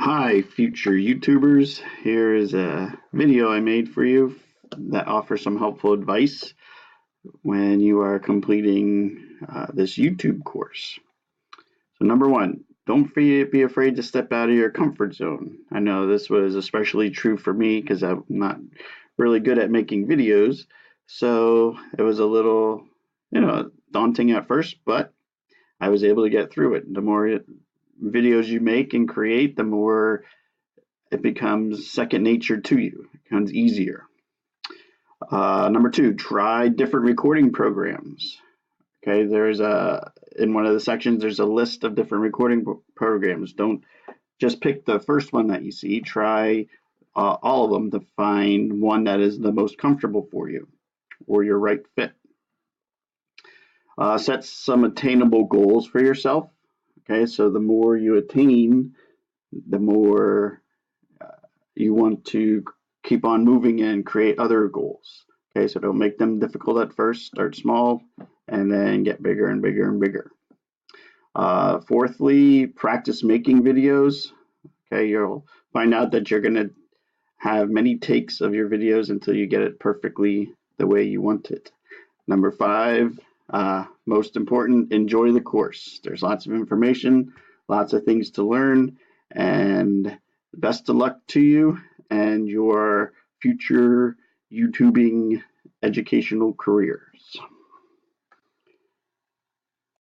Hi, future YouTubers. Here is a video I made for you that offers some helpful advice when you are completing this YouTube course. So number one, don't be afraid to step out of your comfort zone. I know this was especially true for me because I'm not really good at making videos, so it was a little, daunting at first, but I was able to get through it. The more videos you make and create, the more it becomes second nature to you. It becomes easier. Number two, try different recording programs. Okay, in one of the sections, there's a list of different recording programs. Don't just pick the first one that you see. Try all of them to find one that is the most comfortable for you or your right fit. Set some attainable goals for yourself. Okay, so the more you attain, the more you want to keep on moving and create other goals. Okay, so don't make them difficult at first. Start small and then get bigger and bigger and bigger. Fourthly, practice making videos. Okay, you'll find out that you're going to have many takes of your videos until you get it perfectly the way you want it. Number five, most important, enjoy the course. There's lots of information, lots of things to learn, and best of luck to you and your future YouTubing educational careers.